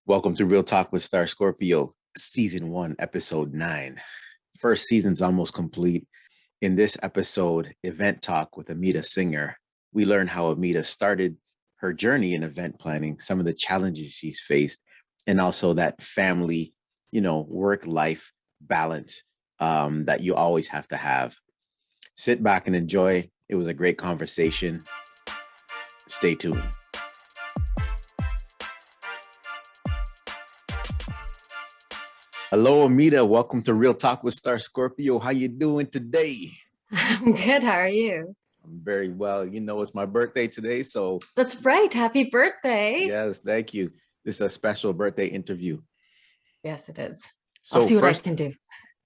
Welcome to Real Talk with Star Scorpio, Season 1, Episode 9. First season's almost complete. In this episode, Event Talk with Amita Singer, we learn how Amita started her journey in event planning, some of the challenges she's faced, and also that family, work-life balance that you always have to have. Sit back and enjoy. It was a great conversation. Stay tuned. Hello, Amita. Welcome to Real Talk with Star Scorpio. How you doing today? I'm good. How are you? I'm very well. It's my birthday today, so That's right. Happy birthday. yes, thank you. This is a special birthday interview. Yes, it is. So I'll see what I first, can do.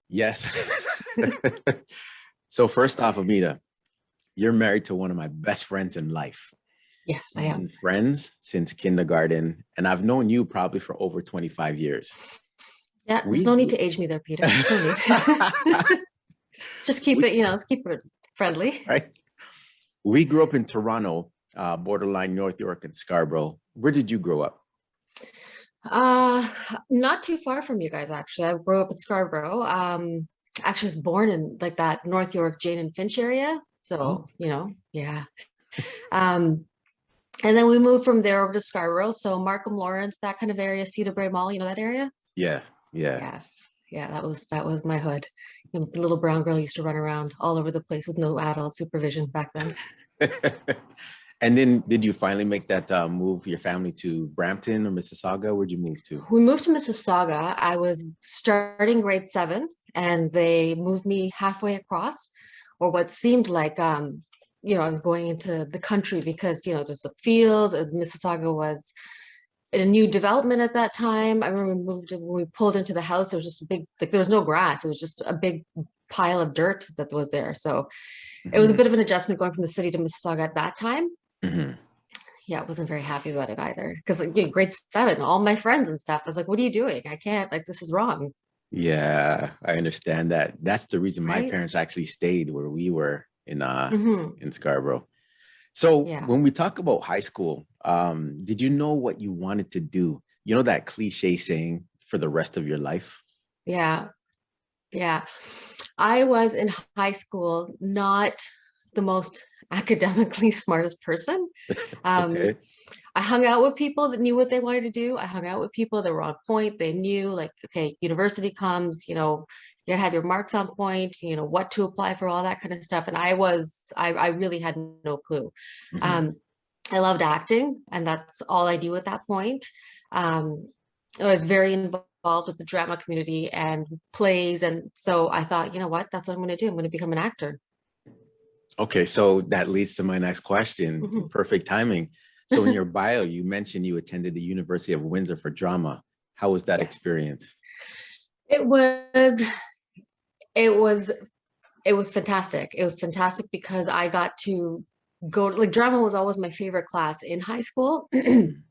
yes. So first off, Amita, you're married to one of my best friends in life. Yes, I We've am. been friends since kindergarten, and I've known you probably for over 25 years. Yeah, there's no need to age me there, Peter. No need. Just keep it, let's keep it friendly. Right. We grew up in Toronto, borderline North York and Scarborough. Where did you grow up? Not too far from you guys, actually. I grew up in Scarborough. Actually was born in like that North York, Jane and Finch area. Oh, So, yeah. Um, and then we moved from there over to Scarborough. So Markham Lawrence, that kind of area, Cedar Brae Mall, you know that area? yeah. Yes. Yeah, that was my hood. The little brown girl used to run around all over the place with no adult supervision back then. And then did you finally make that move, your family, to Brampton or Mississauga? Where'd you move to? We moved to Mississauga. I was starting grade 7 and they moved me halfway across, or what seemed like I was going into the country because, there's a field. Mississauga was in a new development at that time. I remember when we pulled into the house, there was just a big, like there was no grass. It was just a big pile of dirt that was there. So it was a bit of an adjustment going from the city to Mississauga at that time. Mm-hmm. Yeah, I wasn't very happy about it either. Because like, grade 7, all my friends and stuff, I was like, what are you doing? I can't, like, this is wrong. Yeah, I understand that. That's the reason my Right? parents actually stayed where we were Hmm. in Scarborough. So Yeah. when we talk about high school, did you know what you wanted to do? You know that cliche saying, for the rest of your life? Yeah. Yeah. I was in high school, not the most academically smartest person. Um, Okay. I hung out with people that knew what they wanted to do. I hung out with people that were on point. They knew, like, okay, university comes, you gotta have your marks on point, what to apply for, all that kind of stuff. And I really had no clue. Hmm. Um, I loved acting, and that's all I knew at that point. I was very involved with the drama community and plays. And so I thought, you know what, that's what I'm going to do. I'm going to become an actor. Okay, so that leads to my next question. Mhm. Perfect timing. So in your bio, you mentioned you attended the University of Windsor for drama. How was that Yes. experience? It was, it was, it was fantastic. It was fantastic because I got to go, like, drama was always my favorite class in high school. Mhm.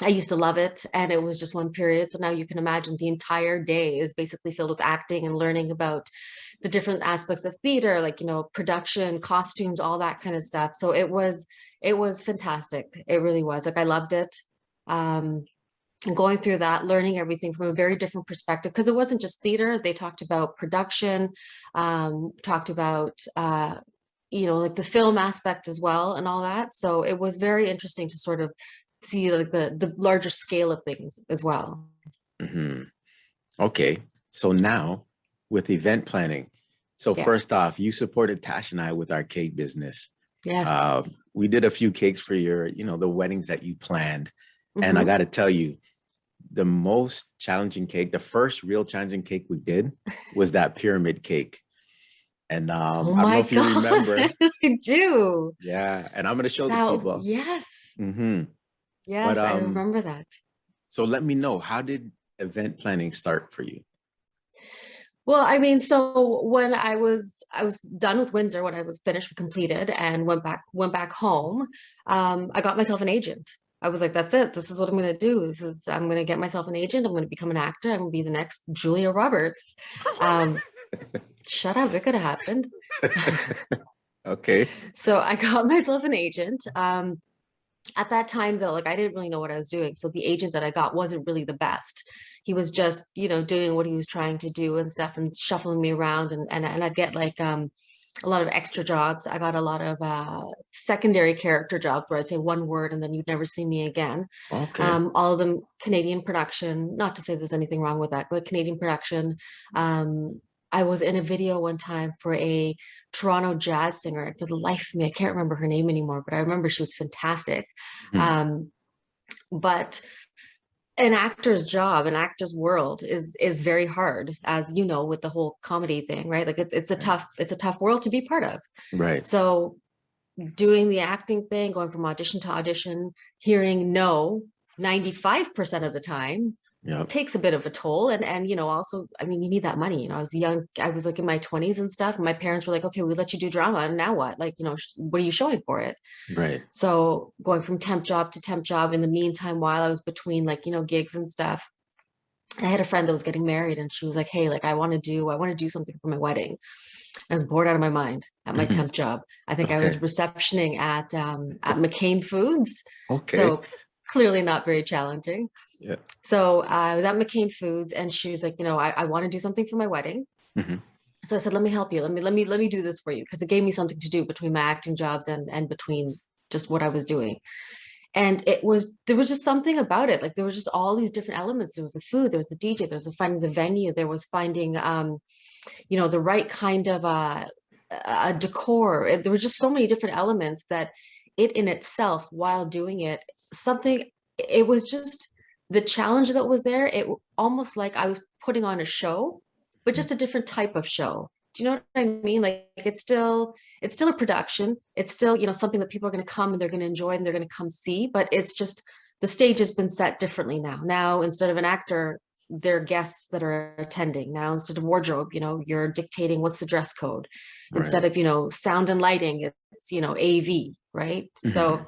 I used to love it, and it was just one period. So now you can imagine the entire day is basically filled with acting and learning about the different aspects of theater, like, production, costumes, all that kind of stuff. So it was fantastic. It really was. Like, I loved it. And going through that, learning everything from a very different perspective, because it wasn't just theater. They talked about production, talked about like the film aspect as well and all that. So it was very interesting to sort of see like the larger scale of things as well. Mhm. Okay, so now with event planning. So Yeah. first off, you supported Tash and I with our cake business. Yes. We did a few cakes for the weddings that you planned. And I Hmm. got to tell you, the most challenging cake, the first real challenging cake we did was that pyramid cake. And Oh I don't know my if you God, remember. I do. Yeah, and I'm going to show the people. Yes. Hmm. But Yes, I remember that. so let me know, how did event planning start for you? Well, I mean, so when I was done with Windsor, when I was finished, completed, and went back home, I got myself an agent. I was like, that's it. This is what I'm going to do. I'm going to get myself an agent. I'm going to become an actor. I'm going to be the next Julia Roberts. Um, Shut up. It could have happened. Okay. So I got myself an agent. At that time though, like I didn't really know what I was doing. So the agent that I got wasn't really the best. He was just, doing what he was trying to do and stuff and shuffling me around and I'd get like a lot of extra jobs. I got a lot of secondary character jobs where I'd say one word and then you'd never see me again. Okay. All of them Canadian production, not to say there's anything wrong with that, but Canadian production. I was in a video one time for a Toronto jazz singer. And for the life of me, I can't remember her name anymore, but I remember she was fantastic. Mhm. Um, but an actor's job, an actor's world is very hard, as you know, with the whole comedy thing, right? Like Right. it's a tough world to be part of. Right. So doing the acting thing, going from audition to audition, hearing no 95% of the time Yep. takes a bit of a toll. And also, I mean, you need that money. I was young, I was like in my 20s and stuff. And my parents were like, okay, we let you do drama. And now what? Like, what are you showing for it? Right. So going from temp job to temp job in the meantime, while I was between like, gigs and stuff, I had a friend that was getting married and she was like, hey, like I want to do something for my wedding. I was bored out of my mind at my Mhm. temp job. I think I was Okay. receptioning at McCain Foods. Okay. So clearly not very challenging. Yeah. So I was at McCain Foods and she was like, I want to do something for my wedding. Hmm. So I said, let me help you. Let me do this for you because it gave me something to do between my acting jobs and between just what I was doing. And there was just something about it. Like there was just all these different elements. There was the food, there was the DJ, there was the finding the venue, there was finding the right kind of a decor. There were just so many different elements that it in itself, while doing it, something it was just the challenge that was there. It almost like I was putting on a show, but just a different type of show. Do you know what I mean? Like it's still a production. It's still, something that people are going to come and they're going to enjoy and they're going to come see, but it's just the stage has been set differently now. Now, instead of an actor, they're guests that are attending. Now, instead of wardrobe, you're dictating what's the dress code. Instead Right. of, sound and lighting, it's, AV, right? Hmm. So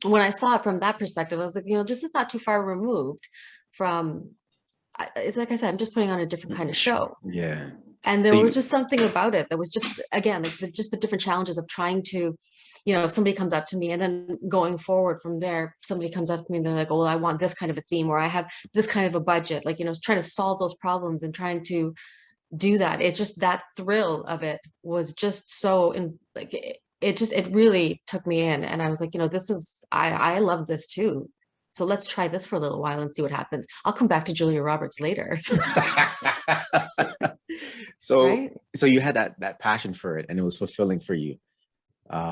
when I saw it from that perspective, I was like, this is not too far removed from, it's like I said, I'm just putting on a different kind of show. Yeah. And So there was you, just something about it that was just, again, like just the different challenges of trying to, if somebody comes up to me and then going forward from there, somebody comes up to me and they're like, oh, well, I want this kind of a theme or I have this kind of a budget, like, trying to solve those problems and trying to do that. It just, that thrill of it was just so, like, it really took me in. And I was like, I love this too. So let's try this for a little while and see what happens. I'll come back to Julia Roberts later, so right? so you had that passion for it and it was fulfilling for you.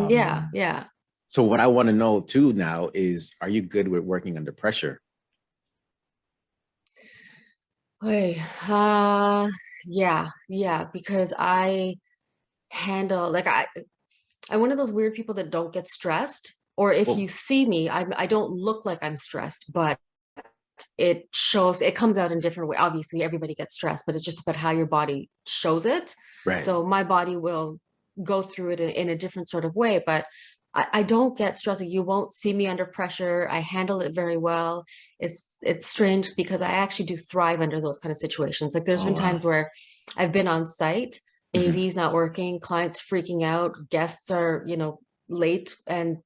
Yeah, Um, yeah. so what I want to know too now is, are you good with working under pressure? Oy, yeah, yeah, because I handle like I'm one of those weird people that don't get stressed. Or if Oh, you see me, I don't look like I'm stressed, but it shows, it comes out in different way. Obviously, everybody gets stressed, but it's just about how your body shows it. right. So my body will go through it in a different sort of way, but I don't get stressed. Like, you won't see me under pressure. I handle it very well. It's strange because I actually do thrive under those kind of situations. Like there's Oh been wow. times where I've been on site, Hmm. AV's not working, clients freaking out, guests are, late, and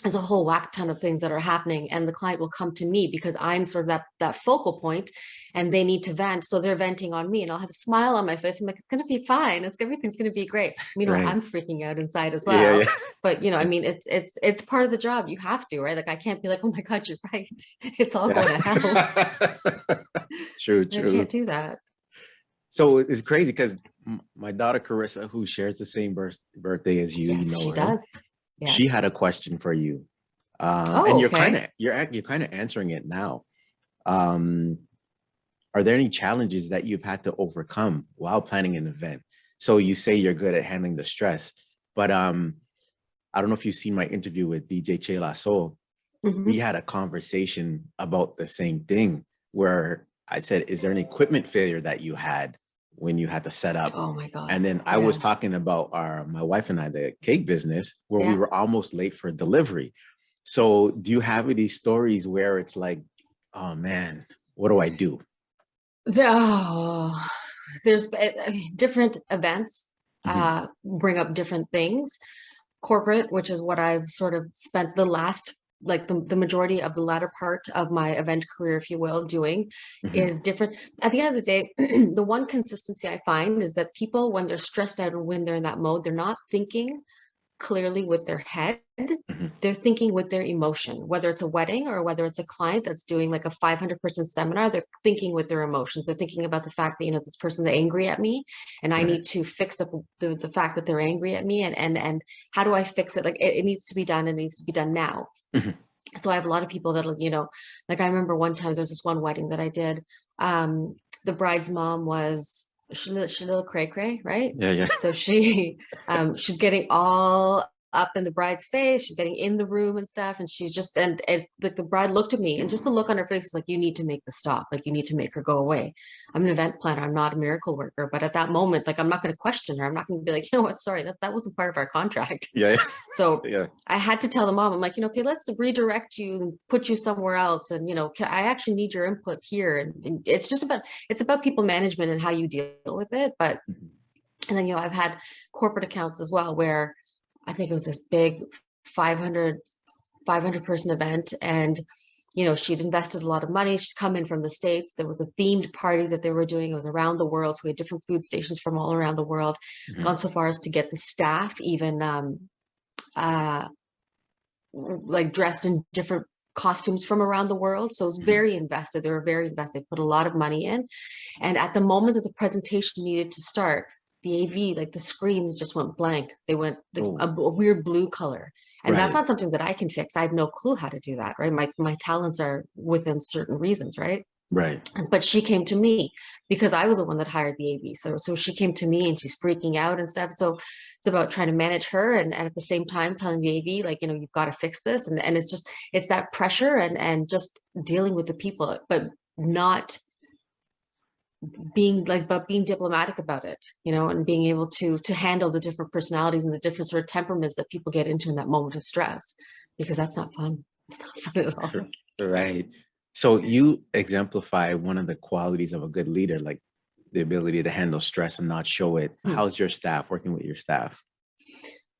there's a whole whack ton of things that are happening, and the client will come to me because I'm sort of that focal point and they need to vent, so they're venting on me and I'll have a smile on my face. I'm like, it's going to be fine, everything's going to be great. Meanwhile, Right. I'm freaking out inside as Yeah, well. yeah. But I mean, it's part of the job. You have to, right? Like I can't be like, oh my god, you're right, it's all Yeah. going to hell. True, I true. can't do that. So it's crazy because my daughter Carissa, who shares the same birthday as you, you Yes, know she her, does. she Yes. had a question for you. And Oh, okay. you're kind of answering it now. Um, are there any challenges that you've had to overcome while planning an event? So you say you're good at handling the stress, but I don't know if you've seen my interview with DJ Che La Soul. We Hmm. had a conversation about the same thing where I said, is there an equipment failure that you had when you had to set up? Oh my god. And then I was Yeah. talking about my wife and I, the cake business, where we Yeah. were almost late for delivery. So do you have any stories where it's like, oh man, what do I do? Oh, there's different events Mhm. bring up different things. Corporate, which is what I've sort of spent the last like the majority of the latter part of my event career, if you will, doing Hmm. is different. At the end of the day, the one consistency I find is that people, when they're stressed out or when they're in that mode, they're not thinking clearly with their head. Hmm. They're thinking with their emotion, whether it's a wedding or whether it's a client that's doing like a 500-person seminar. They're thinking with their emotions. They're thinking about the fact that, this person's angry at me and I Right. need to fix the fact that they're angry at me. And how do I fix it? Like it needs to be done. It needs to be done now. Hmm. So I have a lot of people that'll, like I remember one time there's this one wedding that I did. The bride's mom was she little cray cray, right? Yeah, yeah. So she's getting all up in the bride's face. She's getting in the room and stuff, and she's just and it's like the bride looked at me, and just the look on her face is like, you need to make this stop. Like you need to make her go away. I'm an event planner. I'm not a miracle worker, but at that moment, like I'm not going to question her. I'm not going to be like, what? Sorry, that wasn't part of our contract. Yeah, So yeah. I had to tell the mom, I'm like, okay, let's redirect you and put you somewhere else. And, I actually need your input here. And it's about people management and how you deal with it. But, Mhm. and then, I've had corporate accounts as well, where I think it was this big 500 person event. And, she'd invested a lot of money. She'd come in from the States. There was a themed party that they were doing. It was around the world. So we had different food stations from all around the world, Mhm. gone so far as to get the staff even, uh, like dressed in different costumes from around the world. So it was Mhm. very invested. They were very invested. They put a lot of money in. And at the moment that the presentation needed to start, the AV, like the screens just went blank. They went like Oh, a weird blue color. And that's right, not something that I can fix. I had no clue how to do that, right? My talents are within certain reasons, right? right. But she came to me because I was the one that hired the AV. So she came to me and she's freaking out and stuff. So it's about trying to manage her and at the same time telling the AV, like, you've got to fix this. And it's that pressure and just dealing with the people, but not but being diplomatic about it, and being able to handle the different personalities and the different sort of temperaments that people get into in that moment of stress, because that's not fun. It's not fun at all. Right. So you exemplify one of the qualities of a good leader, like the ability to handle stress and not show it. Hmm. How's your staff working with your staff?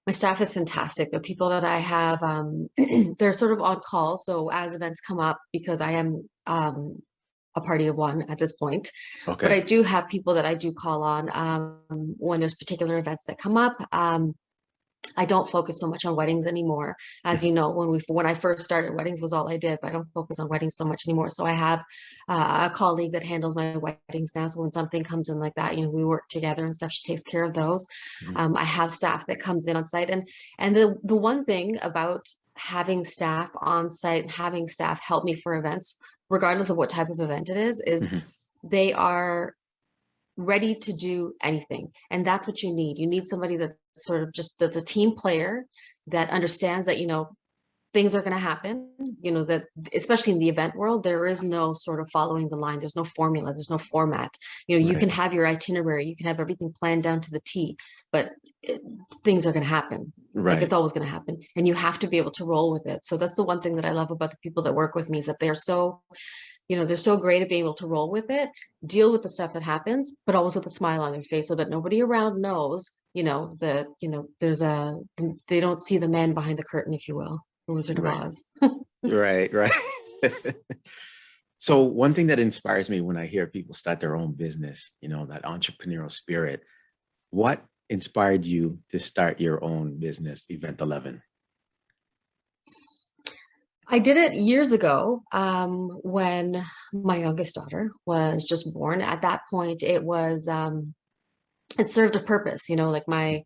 My staff is fantastic. The people that I have, they're sort of on call. So as events come up, because I am a party of one at this point, but Okay. I do have people that I do call on when there's particular events that come up. I don't focus so much on weddings anymore. As you know, when I first started, weddings was all I did, but I don't focus on weddings so much anymore. So I have a colleague that handles my weddings now. So when something comes in like that, we work together and stuff. She takes care of those. Mhm. I have staff that comes in on site, and the one thing about having staff on site, having staff help me for events, regardless of what type of event it is Mhm. they are ready to do anything. And that's what you need. You need somebody that's sort of just that's a team player that understands that, things are going to happen, that especially in the event world, there is no sort of following the line. There's no formula. There's no format. You can Right. have your itinerary. You can have everything planned down to the T, but things are going to happen. Like it's Right. always going to happen. And you have to be able to roll with it. So that's the one thing that I love about the people that work with me is that they're so great at being able to roll with it, deal with the stuff that happens, but always with a smile on their face so that nobody around knows, that, they don't see the man behind the curtain, if you will, the Wizard of Right. Oz. Right. Right. So one thing that inspires me when I hear people start their own business, that entrepreneurial spirit, what inspired you to start your own business, Event 11? I did it years ago when my youngest daughter was just born. At that point, it served a purpose, like my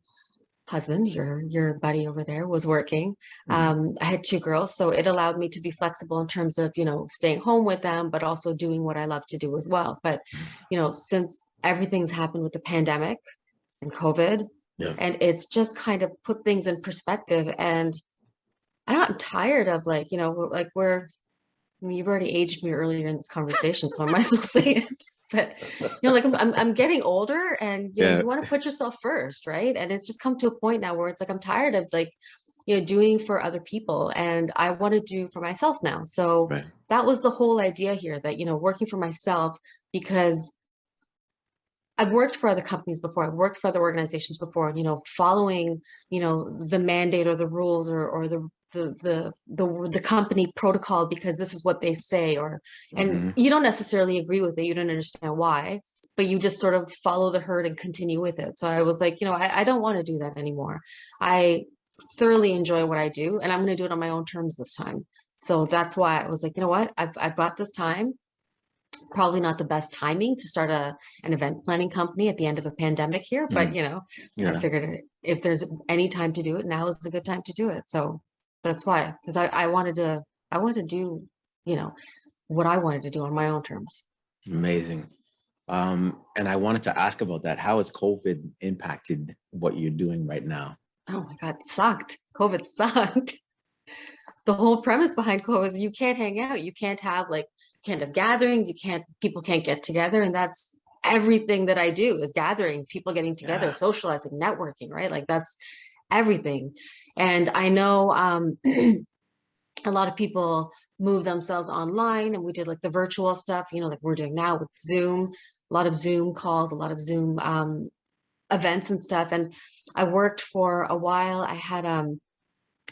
husband, your buddy over there, was working. Mhm. I had two girls, so it allowed me to be flexible in terms of, staying home with them, but also doing what I love to do as well. But, since everything's happened with the pandemic and COVID, Yeah. and it's just kind of put things in perspective. And I'm tired of I mean, you've already aged me earlier in this conversation, so I might as well say it. But like I'm getting older, and Yeah. you want to put yourself first, right? And it's just come to a point now where it's like I'm tired of doing for other people, and I want to do for myself now. So Right. that was the whole idea here, that working for myself, because I've worked for other companies before. I've worked for other organizations before, following, the mandate or the rules or the company protocol because this is what they say, or and Hmm. you don't necessarily agree with it, you don't understand why, but you just sort of follow the herd and continue with it. So I was like, I don't want to do that anymore. I thoroughly enjoy what I do, and I'm going to do it on my own terms this time. So that's why I was like, you know what, I've got this time. Probably not the best timing to start an event planning company at the end of a pandemic here, but Hmm. I Yeah. figured if there's any time to do it, now is a good time to do it. So that's why, because I wanted to do, you know, what I wanted to do on my own terms. Amazing. And I wanted to ask about that. How has COVID impacted what you're doing right now? Oh my God, sucked. COVID sucked. The whole premise behind COVID is you can't hang out. You can't have you can't have gatherings. People can't get together. And that's everything that I do is gatherings, people getting together, Yeah. socializing, networking, right? Like that's everything. And I know a lot of people move themselves online, and we did like the virtual stuff, like we're doing now with Zoom, a lot of Zoom calls, a lot of Zoom events and stuff. And I worked for a while. I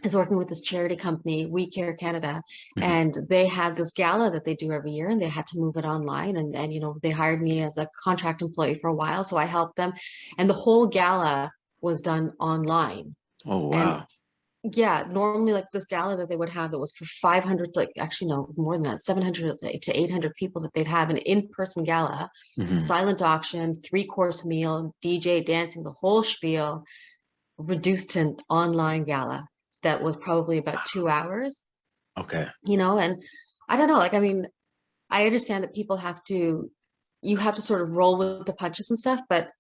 was working with this charity company, We Care Canada, Mhm. and they had this gala that they do every year, and they had to move it online. And they hired me as a contract employee for a while, so I helped them. And the whole gala was done online. Oh, And wow. yeah, normally like this gala that they would have that was for 500, like actually no, more than that, 700 to 800 people that they'd have an in-person gala, Hmm. silent auction, three-course meal, DJ dancing, the whole spiel, reduced to an online gala that was probably about 2 hours, Okay. and I don't know, like, I mean, I understand that you have to sort of roll with the punches and stuff, but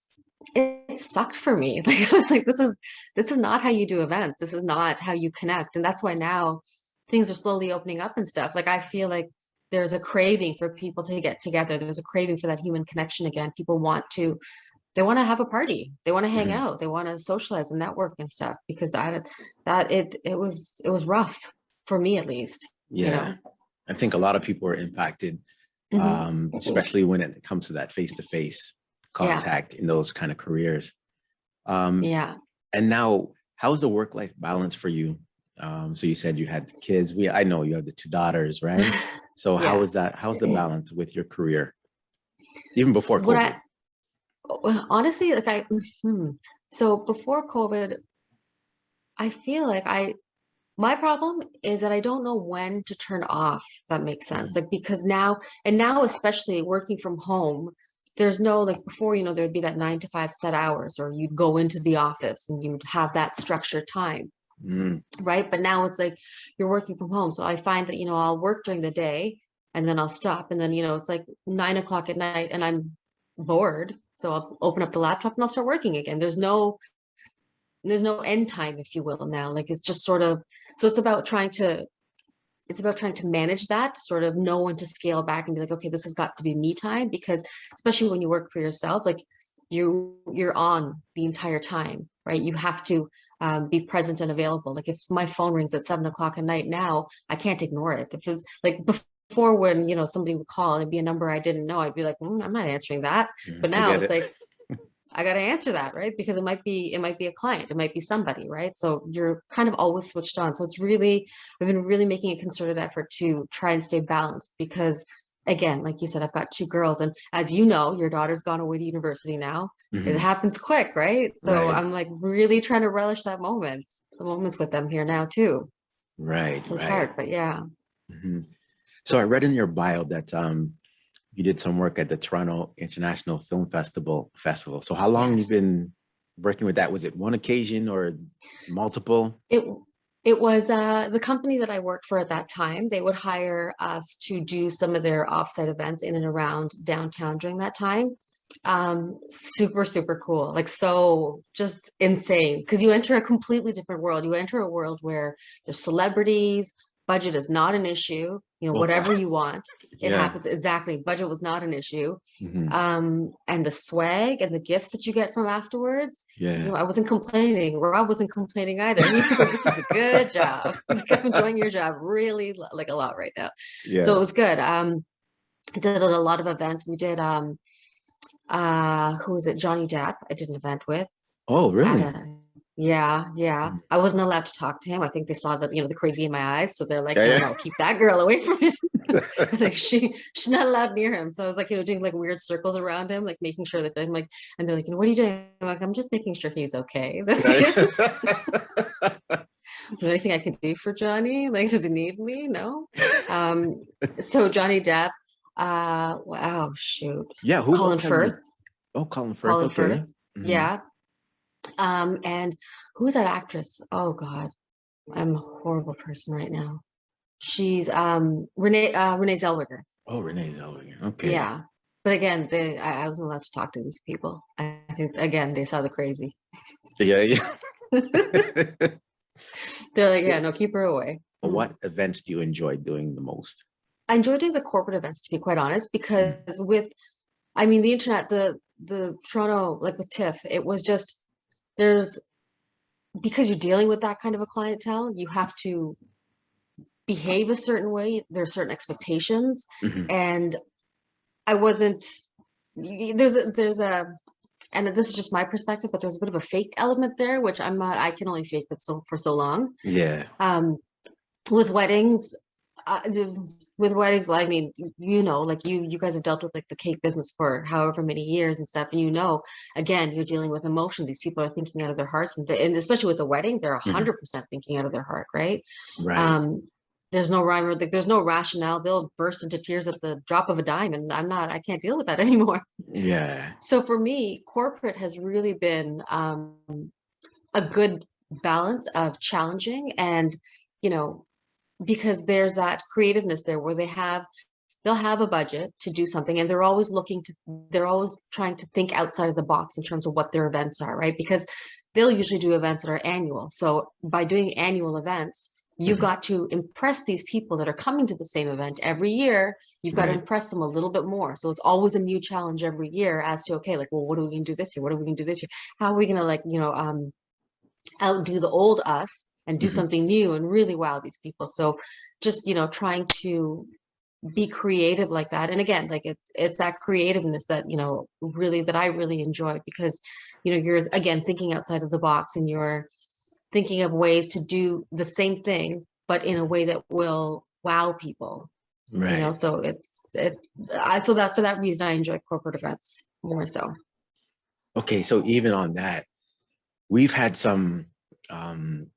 it sucked for me. Like I was like, this is not how you do events. This is not how you connect. And that's why now things are slowly opening up and stuff. Like I feel like there's a craving for people to get together. There's a craving for that human connection again. People they want to have a party. They want to hang Hmm. out. They want to socialize and network and stuff because it was rough for me at least, you Yeah. know. I think a lot of people are impacted, Hmm. especially when it comes to that face-to-face Yeah. contact in those kind of careers. Um, Yeah. and now, how's the work-life balance for you? So you said you had kids. I know you have the two daughters, right? So how Yeah. is that? How's the balance with your career, even before What COVID? I Well, honestly, like hmm. So before COVID, I feel like my problem is that I don't know when to turn off, if that makes sense. Mhm. Like because now especially working from home, there's no like before, there'd be that 9 to 5 set hours, or you'd go into the office and you'd have that structured time, Mm. right? But now it's like you're working from home. So I find that, I'll work during the day and then I'll stop. And then, it's like 9 o'clock at night and I'm bored. So I'll open up the laptop and I'll start working again. There's no end time, if you will, now. Like it's just sort of, so it's about trying to manage that, sort of know when to scale back and be like, okay, this has got to be me time, because especially when you work for yourself, like you're on the entire time, right? You have to be present and available. Like if my phone rings at 7 o'clock at night now, I can't ignore it. If it's like before when, somebody would call and it'd be a number I didn't know, I'd be like, I'm not answering that. But I now get it's it. like, I got to answer that, right? Because it might be a client, it might be somebody, right? So you're kind of always switched on. So I've been really making a concerted effort to try and stay balanced because, again, like you said, I've got two girls, and as you know, your daughter's gone away to university now. It Mhm. happens quick, right? So Right, I'm like really trying to relish the moments with them here now too. right, It's right. hard, but yeah. Mhm. So I read in your bio that you did some work at the Toronto International Film Festival. So how long you Yes. been working with that? Was it one occasion or multiple? It it was the company that I worked for at that time. They would hire us to do some of their offsite events in and around downtown during that time. Super, super cool. Like so just insane because you enter a completely different world. You enter a world where there's celebrities, budget is not an issue, Oh, wow. whatever you want, it Yeah. happens. Exactly. Budget was not an issue. Hmm. And the swag and the gifts that you get from afterwards, Yeah. I wasn't complaining. Rob wasn't complaining either. He was like, "This is a good job. He's like, I'm enjoying your job really like a lot right now." So it Yeah. was good. I did a lot of events. We did who was it? Johnny Depp. I did an event with Oh, at really? a Yeah, yeah. Mhm. I wasn't allowed to talk to him. I think they saw the, the crazy in my eyes. So they're like, Yeah, no, yeah. no, keep that girl away from him. Like she's not allowed near him. So I was like, doing like weird circles around him, like making sure that I'm like, and they're like, what are you doing? I'm like, I'm just making sure he's okay. That's Yeah, it. yeah. Is there anything I can do for Johnny? Like, does he need me? No. Um, so Johnny Depp, wow, shoot. Yeah, who Colin else have you? Firth, Oh, Colin Firth. Colin Firth. Okay. Hmm. Yeah. And who's that actress? Oh God, I'm a horrible person right now. She's Renee Zellweger. Oh, Renee Zellweger. Okay. Yeah. But again, I wasn't allowed to talk to these people. I think again they saw the crazy. Yeah, yeah. They're like, yeah, no, keep her away. Mm. What events do you enjoy doing the most? I enjoy doing the corporate events, to be quite honest, because Mm. with, I mean, the internet, the Toronto, like with TIFF, it was just there's because you're dealing with that kind of a clientele, you have to behave a certain way. There's certain expectations, Hmm. and I wasn't. There's a and this is just my perspective, but there's a bit of a fake element there, which I'm not. I can only fake it so for so long. Yeah. Um, with weddings, uh, with weddings, well, I mean, like you guys have dealt with like the cake business for however many years and stuff, and again, you're dealing with emotion. These people are thinking out of their hearts, and especially with the wedding, they're Hmm. 100% thinking out of their heart, right? Right. Um, there's no rhyme or like, there's no rationale. They'll burst into tears at the drop of a dime, and I can't deal with that anymore. Yeah. So for me, corporate has really been a good balance of challenging and, you know, because there's that creativeness there where they'll have a budget to do something and they're always trying to think outside of the box in terms of what their events are, right? Because they'll usually do events that are annual. So by doing annual events, you've Hmm. got to impress these people that are coming to the same event every year. You've got to Right. impress them a little bit more. So it's always a new challenge every year as to, okay, like, well, what are we going to do this year? What are we going to do this year? How are we going to outdo the old us and do Hmm. something new and really wow these people. So just, trying to be creative like that. And again, like it's that creativeness that, really that I really enjoy because, you're again thinking outside of the box and you're thinking of ways to do the same thing, but in a way that will wow people, Right. so so that for that reason I enjoy corporate events more so. Okay. So even on that, we've had some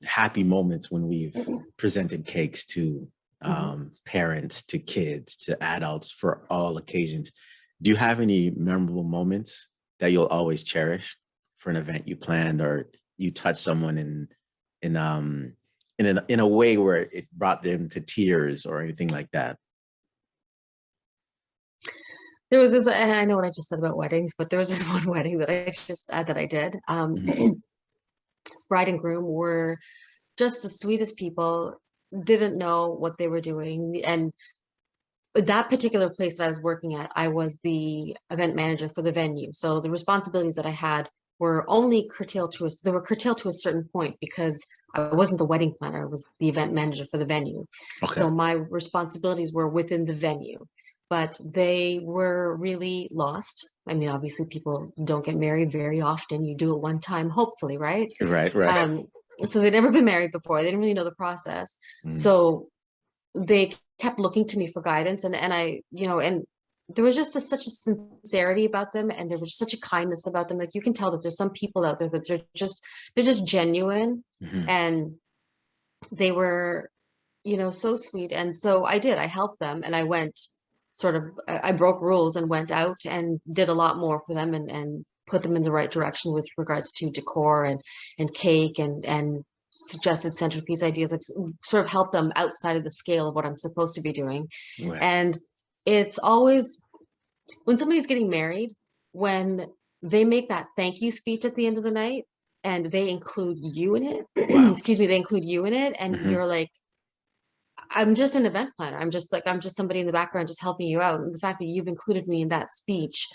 happy moments when we've presented cakes to Mhm. parents, to kids, to adults for all occasions. Do you have any memorable moments that you'll always cherish for an event you planned or you touched someone in in a way where it brought them to tears or anything like that? There was this, and I know what I just said about weddings, but there was this one wedding that I did. Mhm. Bride and groom were just the sweetest people, didn't know what they were doing. And that particular place that I was working at, I was the event manager for the venue. So the responsibilities that I had were only curtailed to us. They were curtailed to a certain point because I wasn't the wedding planner. I was the event manager for the venue. Okay. So my responsibilities were within the venue, but they were really lost. I mean, obviously people don't get married very often. You do it one time, hopefully, right? Right, right. Um, so they'd never been married before. They didn't really know the process. Mm. So they kept looking to me for guidance and I, and there was just such a sincerity about them and there was such a kindness about them. Like you can tell that there's some people out there that they're just genuine Mhm. and they were, so sweet. And so I helped them and I went I broke rules and went out and did a lot more for them and put them in the right direction with regards to decor and cake and suggested centerpiece ideas, like sort of help them outside of the scale of what I'm supposed to be doing. Right. And it's always when somebody's getting married, when they make that thank you speech at the end of the night and they include you in it, Wow. excuse me, they include you in it, and Hmm. you're like, I'm just an event planner. I'm just somebody in the background just helping you out. And the fact that you've included me in that speech,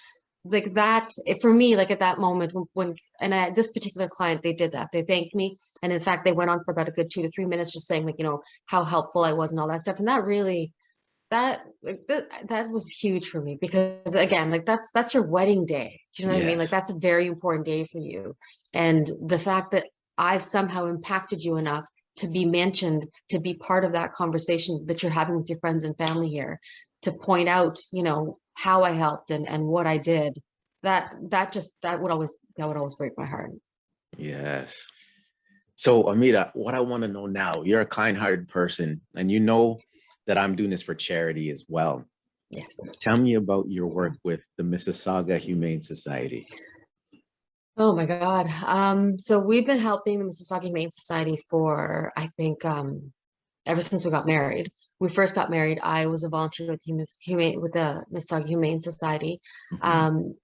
like that, for me, like at that moment this particular client, they did that. They thanked me. And in fact, they went on for about a good 2 to 3 minutes, just saying like, how helpful I was and all that stuff. And that really, that was huge for me because again, like that's your wedding day. Do you know what I mean? Like Yes. that's a very important day for you. And the fact that I've somehow impacted you enough to be mentioned, to be part of that conversation that you're having with your friends and family here, to point out, how I helped and what I did. That would always break my heart. Yes. So, Amita, what I want to know now, you're a kind-hearted person, and you know that I'm doing this for charity as well. Yes. Tell me about your work with the Mississauga Humane Society. Oh my God. So we've been helping the Mississauga Humane Society for, I think, ever since we got married. When we first got married, I was a volunteer with the Mississauga Humane Society. Mhm.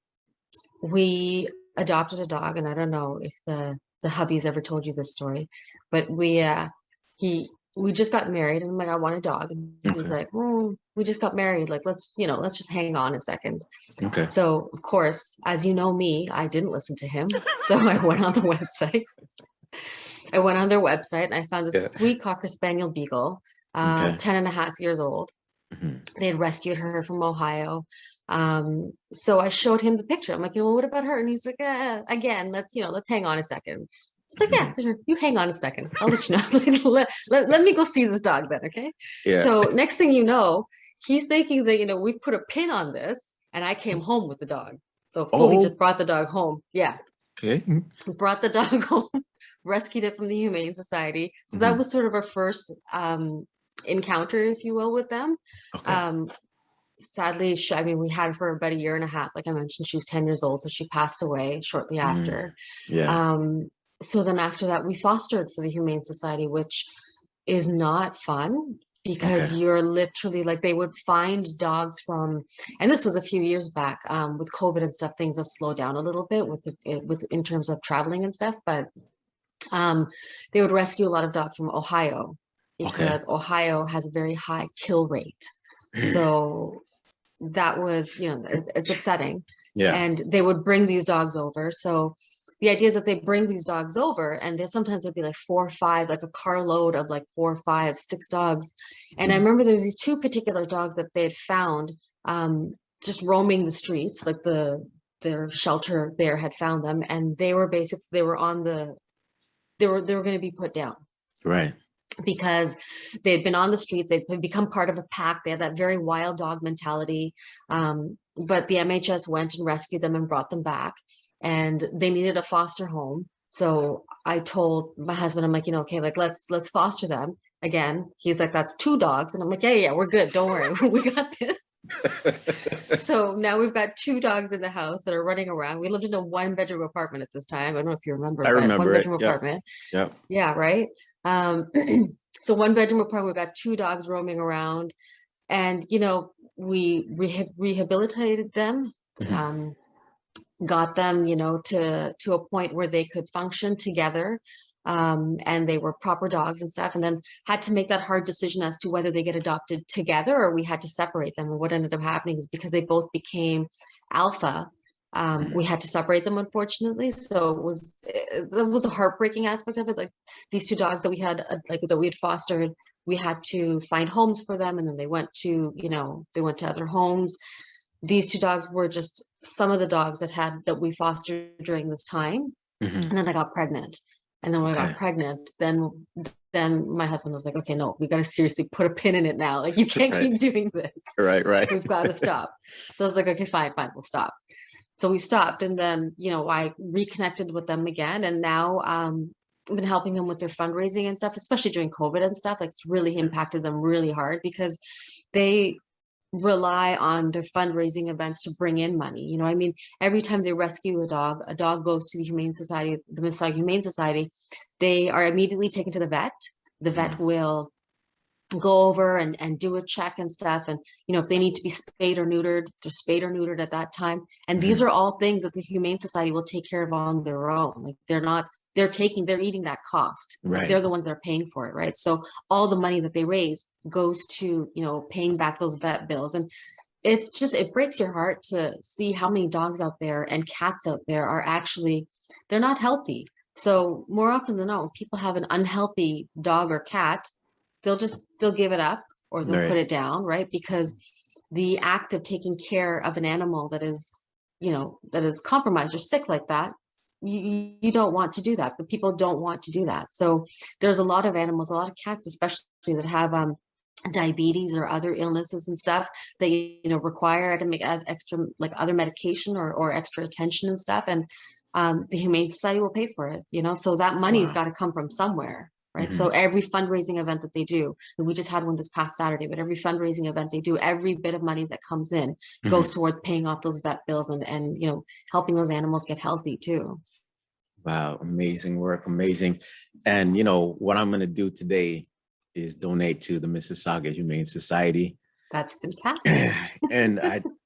We adopted a dog, and I don't know if the hubby's ever told you this story, but we just got married, and I'm like, I want a dog, and he's Okay. like, well, we just got married, like let's just hang on a second. Okay. So of course, as you know me, I didn't listen to him. So I went on the website. I went on their website and I found Yeah. this sweet Cocker Spaniel Beagle, Okay. 10 and a half years old. Mhm. They had rescued her from Ohio. So I showed him the picture. I'm like, well, what about her? And he's like, again, let's hang on a second. It's like, yeah, Mhm. sure. You hang on a second. I'll let you know. let me go see this dog then, okay? Yeah. So next thing you know, he's thinking that, we've put a pin on this, and I came home with the dog. So fully Oh, just brought the dog home. Yeah, okay. brought the dog home, rescued it from the Humane Society. So that Mhm. was sort of our first encounter, if you will, with them. Okay. Um, Sadly, I mean, we had her for about a year and a half. Like I mentioned, she was 10 years old, so she passed away shortly Mm. after. Yeah. So then after that, we fostered for the Humane Society, which is not fun Okay. because you're literally like they would find dogs from, and this was a few years back, with COVID and stuff, things have slowed down a little bit with in terms of traveling and stuff, but um, they would rescue a lot of dogs from Ohio Okay. because Ohio has a very high kill rate. So that was, it's upsetting. Yeah. And they would bring these dogs over. So the idea is that they bring these dogs over, and sometimes there'd be like 4 or 5, like a carload of like 4, 5, 6 dogs. And I Mhm. remember there's these 2 particular dogs that they had found just roaming the streets, like their shelter there had found them, and they were going to be put down Right. because they'd been on the streets, they'd become part of a pack. They had that very wild dog mentality. But the MHS went and rescued them and brought them back, and they needed a foster home. So I told my husband, I'm like, okay, like let's foster them again. He's like, that's 2 dogs, and I'm like, yeah, we're good. Don't worry, we got this. So now we've got 2 dogs in the house that are running around. We lived in a 1-bedroom apartment at this time. I don't know if you remember, I but one remember it. bedroom Yep. apartment. Yep. Yeah, right. Um, so 1-bedroom apartment, we've got 2 dogs roaming around, and we rehabilitated them, Mhm. um, got them, to a point where they could function together, and they were proper dogs and stuff, and then had to make that hard decision as to whether they get adopted together or we had to separate them. And what ended up happening is because they both became alpha, Mhm. we had to separate them, unfortunately. So it was a heartbreaking aspect of it. Like these 2 dogs that we had, like that we had fostered, we had to find homes for them, and then they went to other homes. These 2 dogs were just some of the dogs that we fostered during this time. Mhm. And then I got pregnant. And then when I got Okay. pregnant, then my husband was like, okay, no, we got to seriously put a pin in it now. Like you can't Right. keep doing this. Right. Right. We've got to stop. So I was like, okay, fine, we'll stop. So we stopped, and then I reconnected with them again, and now I've been helping them with their fundraising and stuff, especially during COVID and stuff. Like it's really impacted them really hard because they rely on their fundraising events to bring in money. I mean, every time they rescue a dog goes to the Humane Society, the Mississauga Humane Society, they are immediately taken to the vet. The vet Mhm. will go over and do a check and stuff. And, if they need to be spayed or neutered, they're spayed or neutered at that time. And these Mhm. are all things that the Humane Society will take care of on their own. Like they're eating that cost. Like Right. they're the ones that are paying for it, right? So all the money that they raise goes to, paying back those vet bills. And it breaks your heart to see how many dogs out there and cats out there are actually, they're not healthy. So more often than not, when people have an unhealthy dog or cat, they'll give it up or they'll put Right. it down, right? Because the act of taking care of an animal that is compromised or sick like that you don't want to do that, but people don't want to do that. So there's a lot of animals, a lot of cats, especially that have diabetes or other illnesses and stuff that require to make extra like other medication or extra attention and stuff. And the Humane Society will pay for it, so that money's Wow. got to come from somewhere. Right. So Mhm. every fundraising event that they do, and we just had one this past Saturday, but every fundraising event they do, every bit of money that comes in goes Mhm. toward paying off those vet bills and helping those animals get healthy too. Wow, amazing work, amazing. And what I'm going to do today is donate to the Mississauga Humane Society. That's fantastic. And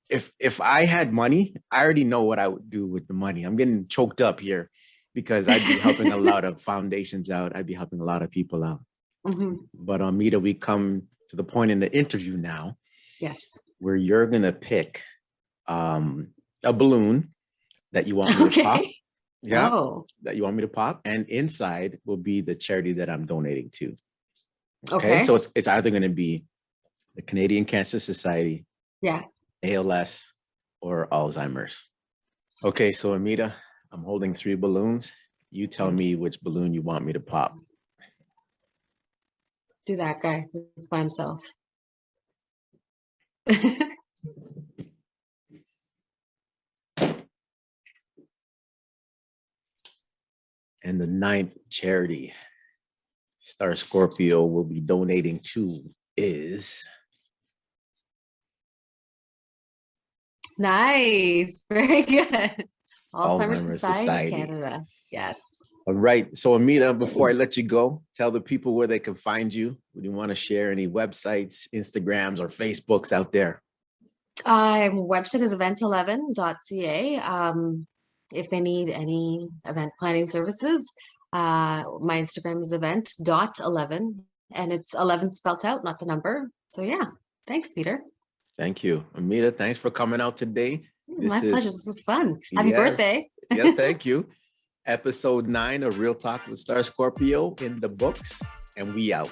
if I had money, I already know what I would do with the money. I'm getting choked up here because I'd be helping a lot of foundations out. I'd be helping a lot of people out. Mhm. But Amita, we come to the point in the interview now Yes. where you're going to pick a balloon that you want me to pop. Okay. Yeah, Oh, that you want me to pop. And inside will be the charity that I'm donating to. Okay. okay. So it's either going to be the Canadian Cancer Society, Yeah. ALS, or Alzheimer's. Okay. So Amita, I'm holding 3 balloons. You tell me which balloon you want me to pop. Do that guy. He's by himself. And the 9th charity Star Scorpio will be donating to is... Nice. Very good. Alzheimer's Alzheimer's Society Society. Canada. Yes. All right. So Amita, before I let you go, tell the people where they can find you. Would you want to share any websites, Instagrams, or Facebooks out there? Website is event11.ca. If they need any event planning services, my Instagram is event.11, and it's 11 spelt out, not the number. So yeah, thanks, Peter. Thank you. Amita, thanks for coming out today. My pleasure. This was fun. Happy Yes. birthday. Yeah, thank you. Episode 9 of Real Talk with Star Scorpio in the books, and we out.